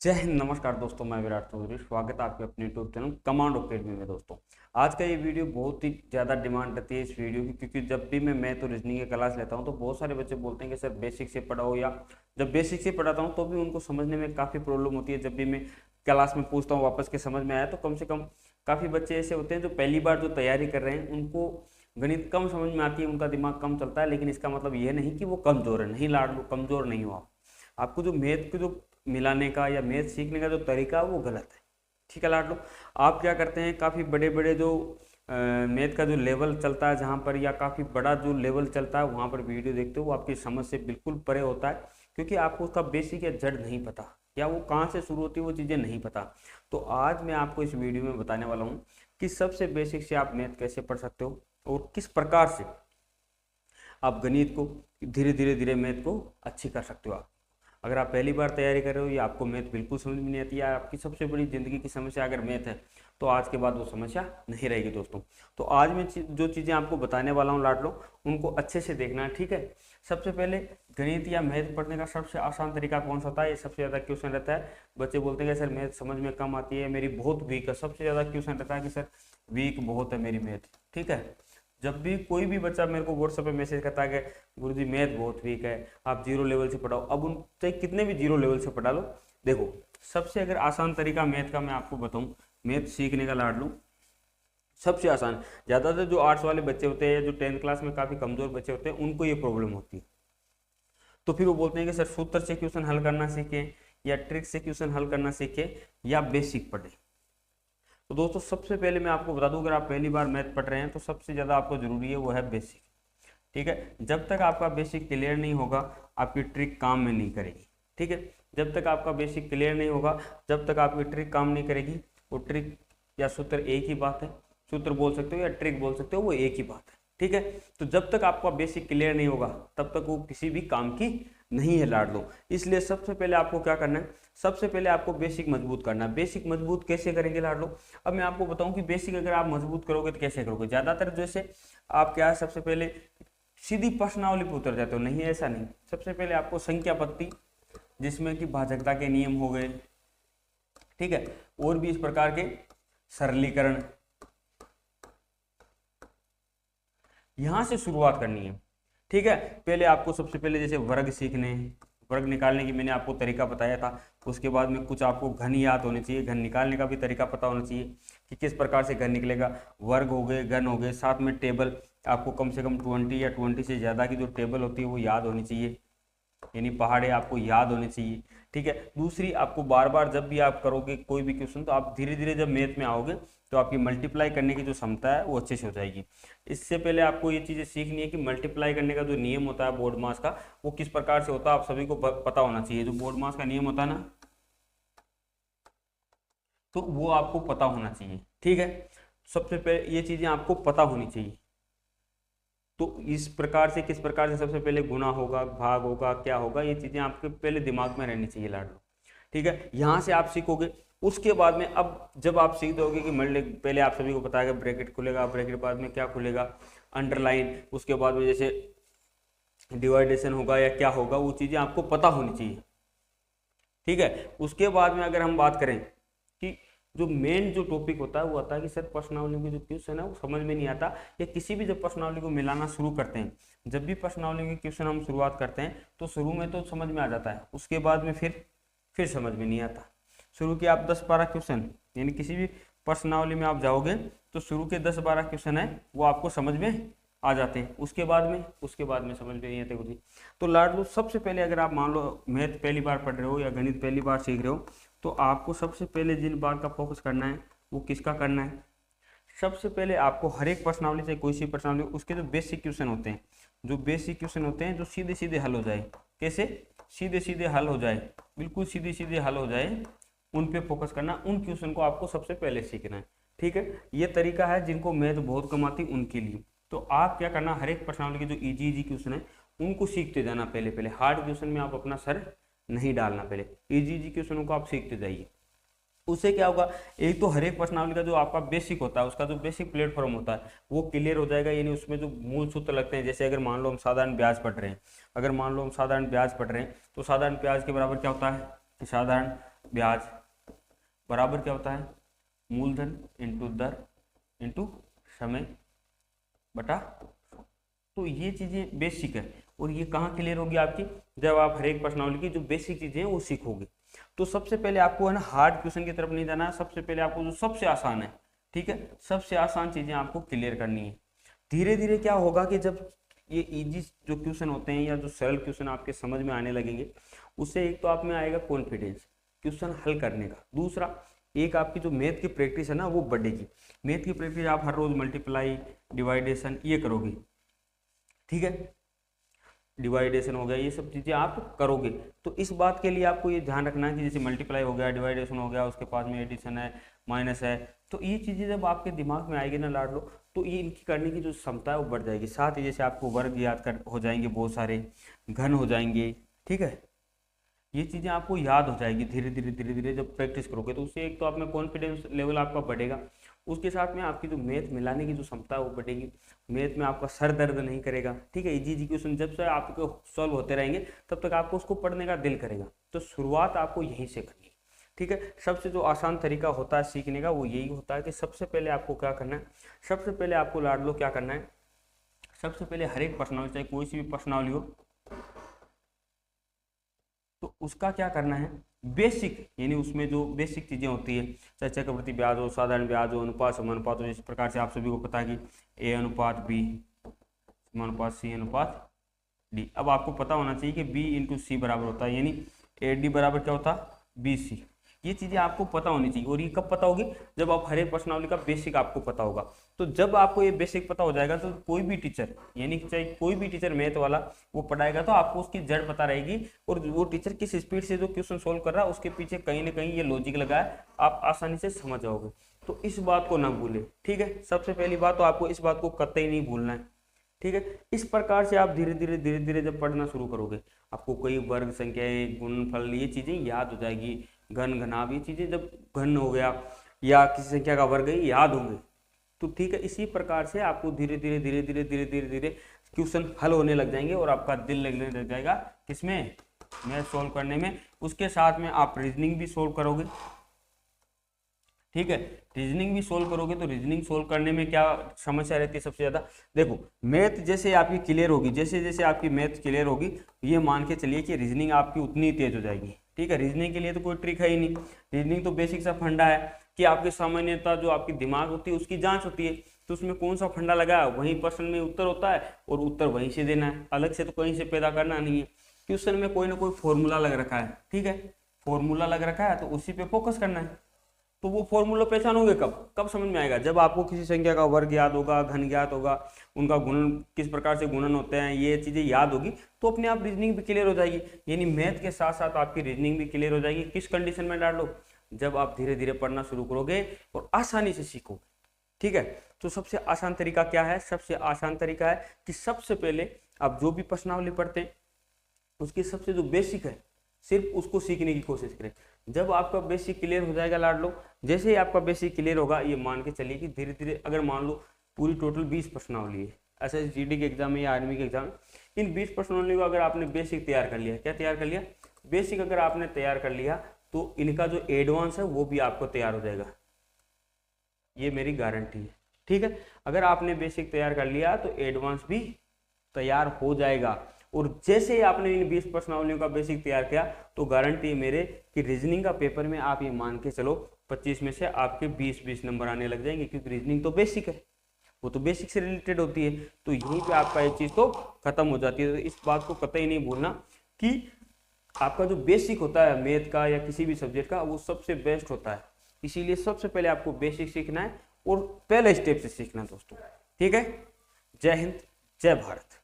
जय हिंद। नमस्कार दोस्तों, मैं विराट चौधरी। स्वागत है आपके अपने यूट्यूब चैनल कमांड अकेडमी में। दोस्तों आज का ये वीडियो बहुत ही ज़्यादा डिमांड रहती है इस वीडियो की, क्योंकि जब भी मैं मैथ और रीजनिंग की क्लास लेता हूँ तो बहुत सारे बच्चे बोलते हैं कि सर बेसिक से पढ़ाओ, या जब बेसिक से पढ़ाता हूँ तो भी उनको समझने में काफ़ी प्रॉब्लम होती है। जब भी मैं क्लास में पूछता हूँ वापस के समझ में आया, तो कम से कम काफ़ी बच्चे ऐसे होते हैं जो पहली बार जो तैयारी कर रहे हैं उनको गणित कम समझ में आती है, उनका दिमाग कम चलता है। लेकिन इसका मतलब ये नहीं कि वो कमज़ोर है। नहीं लाड लो, कमज़ोर नहीं हो आप। आपको जो मैथ को जो मिलाने का या मैथ सीखने का जो तरीका है वो गलत है। ठीक है लाड लो। आप क्या करते हैं, काफ़ी बड़े बड़े जो मैथ का जो लेवल चलता है जहाँ पर, या काफ़ी बड़ा जो लेवल चलता है वहाँ पर वीडियो देखते हो, वो आपकी समझ से बिल्कुल परे होता है, क्योंकि आपको उसका बेसिक या जड़ नहीं पता, या वो कहाँ से शुरू होती है वो चीज़ें नहीं पता। तो आज मैं आपको इस वीडियो में बताने वाला हूँ कि सबसे बेसिक से आप मैथ कैसे पढ़ सकते हो और किस प्रकार से आप गणित को धीरे धीरे धीरे मैथ को अच्छी कर सकते हो। आप अगर आप पहली बार तैयारी कर रहे हो या आपको मैथ बिल्कुल समझ में नहीं आती है, आपकी सबसे बड़ी ज़िंदगी की समस्या अगर मैथ है, तो आज के बाद वो समस्या नहीं रहेगी दोस्तों। तो आज मैं जो चीज़ें आपको बताने वाला हूँ लाडलो, उनको अच्छे से देखना है। ठीक है। सबसे पहले गणित या मैथ पढ़ने का सबसे आसान तरीका कौन सा होता है, ये सबसे ज़्यादा क्वेश्चन रहता है। बच्चे बोलते हैं कि सर मैथ समझ में कम आती है, मेरी बहुत वीक है। सबसे ज़्यादा क्वेश्चन रहता है कि सर वीक बहुत है मेरी मैथ। ठीक है। जब भी कोई भी बच्चा मेरे को व्हाट्सएप पे मैसेज करता है कि गुरुजी मैथ बहुत वीक है, आप जीरो लेवल से पढ़ाओ, अब उन चाहे कितने भी जीरो लेवल से पढ़ा लो। देखो, सबसे अगर आसान तरीका मैथ का मैं आपको बताऊं, मैथ सीखने का लाड लूँ, सबसे आसान, ज़्यादातर जो आर्ट्स वाले बच्चे होते हैं, जो 10th क्लास में काफ़ी कमज़ोर बच्चे होते हैं, उनको ये प्रॉब्लम होती है। तो फिर वो बोलते हैं कि सर सूत्र से क्वेश्चन हल करना सीखें, या ट्रिक से क्वेश्चन हल करना सीखें, या बेसिक पढ़ें। तो दोस्तों सबसे पहले मैं आपको बता दूं, अगर आप पहली बार मैथ पढ़ रहे हैं तो सबसे ज़्यादा आपको ज़रूरी है वो है बेसिक। ठीक है। जब तक आपका बेसिक क्लियर नहीं होगा, आपकी ट्रिक काम में नहीं करेगी। ठीक है। जब तक आपका बेसिक क्लियर नहीं होगा, जब तक आपकी ट्रिक काम नहीं करेगी, वो ट्रिक या सूत्र एक ही बात है, सूत्र बोल सकते हो या ट्रिक बोल सकते हो, वो एक ही बात है। ठीक है। तो जब तक आपका बेसिक क्लियर नहीं होगा तब तक वो किसी भी काम की नहीं है लाड लो। इसलिए सबसे पहले आपको क्या करना है, सबसे पहले आपको बेसिक मजबूत करना है। बेसिक मजबूत कैसे करेंगे लाड लो, अब मैं आपको बताऊं कि बेसिक अगर आप मजबूत करोगे तो कैसे करोगे। ज़्यादातर जैसे आप क्या है, सबसे पहले सीधी प्रश्नावली पर उतर जाते हो, नहीं ऐसा नहीं। सबसे पहले आपको संख्या पत्ती, जिसमें कि भाजकता के नियम हो गए, ठीक है, और भी इस प्रकार के सरलीकरण, यहां से शुरुआत करनी है। ठीक है। पहले आपको सबसे पहले जैसे वर्ग सीखने हैं, वर्ग निकालने की मैंने आपको तरीका बताया था। उसके बाद में कुछ आपको घन याद होने चाहिए, घन निकालने का भी तरीका पता होना चाहिए कि किस प्रकार से घन निकलेगा। वर्ग हो गए, घन हो गए, साथ में टेबल आपको कम से कम 20 या 20 से ज़्यादा की जो टेबल होती है वो याद होनी चाहिए, यानी पहाड़े आपको याद होनी चाहिए। ठीक है। दूसरी, आपको बार बार जब भी आप करोगे कोई भी क्वेश्चन, तो आप धीरे धीरे जब मैथ में आओगे तो आपकी मल्टीप्लाई करने की जो क्षमता है वो अच्छे से हो जाएगी। इससे पहले आपको ये चीज़ें सीखनी है कि मल्टीप्लाई करने का जो नियम होता है बोर्ड मास का, वो किस प्रकार से होता है, आप सभी को पता होना चाहिए। जो बोर्ड मास का नियम होता है ना, तो वो आपको पता होना चाहिए। ठीक है। सबसे पहले ये चीज़ें आपको पता होनी चाहिए। तो इस प्रकार से, किस प्रकार से सबसे पहले गुना होगा, भाग होगा, क्या होगा, ये चीज़ें आपके पहले दिमाग में रहनी चाहिए लाडलो। ठीक है। यहाँ से आप सीखोगे। उसके बाद में अब जब आप सीख दोगे कि पहले आप सभी को पता है कि ब्रैकेट खुलेगा, ब्रैकेट बाद में क्या खुलेगा, अंडरलाइन, उसके बाद में जैसे डिवाइडेशन होगा या क्या होगा, वो चीज़ें आपको पता होनी चाहिए। ठीक है। उसके बाद में अगर हम बात करें कि जो मेन जो टॉपिक होता है वो आता है कि सर प्रश्नावली की जो क्वेश्चन है वो समझ में नहीं आता, या किसी भी जब प्रश्नावली को मिलाना शुरू करते हैं, जब भी प्रश्नावली के क्वेश्चन हम शुरुआत करते हैं तो शुरू में तो समझ में आ जाता है, उसके बाद में फिर समझ में नहीं आता। शुरू के आप 10-12 क्वेश्चन, यानी किसी भी प्रश्नावली में आप जाओगे तो शुरू के 10-12 क्वेश्चन है वो आपको समझ में आ जाते हैं, उसके बाद में समझ में नहीं आते कुछ। तो लाडलो सबसे पहले अगर आप मान लो मैथ पहली बार पढ़ रहे हो या गणित पहली बार सीख रहे हो, तो आपको सबसे पहले जिन बात का फोकस करना है वो किसका करना है, सबसे पहले आपको हर एक प्रश्नावली से कोई सी प्रश्नावली उसके जो बेसिक क्वेश्चन होते हैं, जो बेसिक क्वेश्चन होते हैं जो सीधे सीधे हल हो जाए, कैसे सीधे सीधे हल हो जाए, बिल्कुल सीधे सीधे हल हो जाए, उन पे फोकस करना, उन क्वेश्चन को आपको सबसे पहले सीखना है। ठीक है। ये तरीका है जिनको मैथ बहुत कम आती उनके लिए। तो आप क्या करना, हर एक प्रश्नावली के जो इजी क्वेश्चन है उनको सीखते जाना। पहले पहले हार्ड क्वेश्चन में आप अपना सर नहीं डालना, पहले इजी क्वेश्चनों को आप सीखते जाइए। उससे क्या होगा, एक तो हर एक प्रश्नावली का जो आपका बेसिक होता है, उसका जो बेसिक प्लेटफॉर्म होता है वो क्लियर हो जाएगा, यानी उसमें जो मूल सूत्र लगते हैं। जैसे अगर मान लो हम साधारण ब्याज पढ़ रहे हैं, अगर मान लो हम साधारण ब्याज पढ़ रहे हैं, तो साधारण ब्याज के बराबर क्या होता है, साधारण ब्याज बराबर क्या होता है, मूलधन इंटू दर इंटू समय बटा। तो ये चीजें बेसिक है और ये कहाँ क्लियर होगी आपकी, जब आप हर एक प्रश्नावली की जो बेसिक चीजें हैं वो सीखोगे। तो सबसे पहले आपको है ना हार्ड क्वेश्चन की तरफ नहीं जाना है, सबसे पहले आपको जो सबसे आसान है, ठीक है, सबसे आसान चीजें आपको क्लियर करनी है। धीरे धीरे क्या होगा कि जब ये इजी जो क्वेश्चन होते हैं या जो सरल क्वेश्चन आपके समझ में आने लगेंगे, उससे एक तो आप में आएगा कॉन्फिडेंस क्वेश्चन हल करने का, दूसरा एक आपकी जो मैथ की प्रैक्टिस है ना वो बढ़ेगी। मैथ की प्रैक्टिस आप हर रोज मल्टीप्लाई डिवाइडेशन ये करोगे, ठीक है, डिवाइडेशन हो गया, ये सब चीजें आप करोगे। तो इस बात के लिए आपको ये ध्यान रखना है कि जैसे मल्टीप्लाई हो गया, डिवाइडेशन हो गया, उसके पास में एडिशन है, माइनस है, तो ये चीजें जब आपके दिमाग में आएगी ना लाड लो, तो ये इनकी करने की जो क्षमता है वो बढ़ जाएगी। साथ ही जैसे आपको वर्ग याद कर हो जाएंगे, बहुत सारे घन हो जाएंगे, ठीक है, ये चीजें आपको याद हो जाएगी धीरे धीरे धीरे धीरे जब प्रैक्टिस करोगे। तो उससे एक तो आप में कॉन्फिडेंस लेवल आपका बढ़ेगा, उसके साथ में आपकी जो मैथ मिलाने की जो क्षमता है वो बढ़ेगी, मैथ में आपका सर दर्द नहीं करेगा, ठीक है। इजी इजी क्वेश्चन जब से आपको सॉल्व होते रहेंगे तब तक आपको उसको पढ़ने का दिल करेगा। तो शुरुआत आपको यहीं से करनी है, ठीक है। सबसे जो आसान तरीका होता है सीखने का वो यही होता है कि सबसे पहले आपको क्या करना है, सबसे पहले आपको लाड लो क्या करना है, सबसे पहले हर एक प्रश्नावली चाहे कोई सी भी प्रश्नावली हो तो उसका क्या करना है, बेसिक यानी उसमें जो बेसिक चीजें होती है, चाहे चक्रवृद्धि ब्याज हो, साधारण ब्याज हो, अनुपात समानुपात हो, जिस प्रकार से आप सभी को पता है कि ए अनुपात बी समानुपात सी अनुपात डी। अब आपको पता होना चाहिए कि बी इंटू सी बराबर होता है, यानी ए डी बराबर क्या होता है बी सी। ये चीजें आपको पता होनी चाहिए और ये कब पता होगी, जब आप हर एक प्रश्नावली का बेसिक आपको पता होगा। तो जब आपको ये बेसिक पता हो जाएगा तो कोई भी टीचर यानी चाहे कोई भी टीचर मैथ वाला वो पढ़ाएगा तो आपको उसकी जड़ पता रहेगी और वो टीचर किस स्पीड से जो क्वेश्चन सोल्व कर रहा है उसके पीछे कहीं ना कहीं ये लॉजिक लगा है, आप आसानी से समझ जाओगे। तो इस बात को ना भूले, ठीक है। सबसे पहली बात तो आपको इस बात को कतई नहीं भूलना है, ठीक है। इस प्रकार से आप धीरे धीरे जब पढ़ना शुरू करोगे आपको कई वर्ग संख्याएं गुणनफल ये चीजें याद हो जाएगी, घन घनाभ ये चीजें जब घन हो गया या किसी संख्या का वर्ग है याद होंगे। तो ठीक है, इसी प्रकार से आपको धीरे धीरे क्वेश्चन हल होने लग जाएंगे और आपका दिल लगने लग जाएगा किसमें, मैथ सोल्व करने में। उसके साथ में आप रीजनिंग भी सोल्व करोगे, ठीक है, रीजनिंग भी सोल्व करोगे। तो रीजनिंग सोल्व करने में क्या समस्या रहती है सबसे ज्यादा, देखो मैथ जैसे आपकी क्लियर होगी, जैसे जैसे आपकी मैथ क्लियर होगी ये मान के चलिए कि रीजनिंग आपकी उतनी तेज हो जाएगी, ठीक है। रीजनिंग के लिए तो कोई ट्रिक है ही नहीं, रीजनिंग तो बेसिक सा फंडा है कि आपकी सामान्यता जो आपकी दिमाग होती है उसकी जांच होती है। तो उसमें कौन सा फंडा लगा है वहीं प्रश्न में उत्तर होता है और उत्तर वहीं से देना है, अलग से तो कहीं से पैदा करना नहीं है। क्वेश्चन में कोई ना कोई फॉर्मूला लग रखा है, ठीक है, फॉर्मूला लग रखा है तो उसी पे फोकस करना है। तो वो फॉर्मूला पहचानोगे कब समझ में आएगा, जब आपको किसी संख्या का वर्ग याद होगा, घन ज्ञात होगा, उनका गुणन किस प्रकार से गुणन होते हैं ये चीजें याद होगी तो अपने आप रीजनिंग भी क्लियर हो जाएगी। यानी मैथ के साथ साथ आपकी रीजनिंग भी क्लियर हो जाएगी। किस कंडीशन में डाल लो, जब आप धीरे धीरे पढ़ना शुरू करोगे और आसानी से सीखोगे, ठीक है। तो सबसे आसान तरीका क्या है, सबसे आसान तरीका है कि सबसे पहले आप जो भी प्रश्नावली पढ़ते हैं उसकी सबसे जो बेसिक है सिर्फ उसको सीखने की कोशिश करें। जब आपका बेसिक क्लियर हो जाएगा लाड लो, जैसे ही आपका बेसिक क्लियर होगा ये मान के चलिए कि धीरे धीरे अगर मान लो पूरी टोटल 20 प्रश्नावली है SSGD के एग्जाम में या आर्मी के एग्जाम, इन 20 प्रश्नावली को अगर आपने बेसिक तैयार कर लिया, क्या तैयार कर लिया, बेसिक अगर आपने तैयार कर लिया तो इनका जो एडवांस है वो भी आपको तैयार हो जाएगा, ये मेरी गारंटी है, ठीक है। अगर आपने बेसिक तैयार कर लिया तो एडवांस भी तैयार हो जाएगा। और जैसे ही आपने इन 20 प्रश्नावलियों का बेसिक तैयार किया तो गारंटी है मेरे कि रीजनिंग का पेपर में आप ये मान के चलो 25 में से आपके 20 नंबर आने लग जाएंगे, क्योंकि रीजनिंग तो बेसिक है, वो तो बेसिक से रिलेटेड होती है। तो यहीं पे आपका एक चीज तो खत्म हो जाती है। तो इस बात को कतई नहीं भूलना कि आपका जो बेसिक होता है मैथ का या किसी भी सब्जेक्ट का वो सबसे बेस्ट होता है। इसीलिए सबसे पहले आपको बेसिक सीखना है और पहले स्टेप से सीखना है दोस्तों, ठीक है। जय हिंद, जय भारत।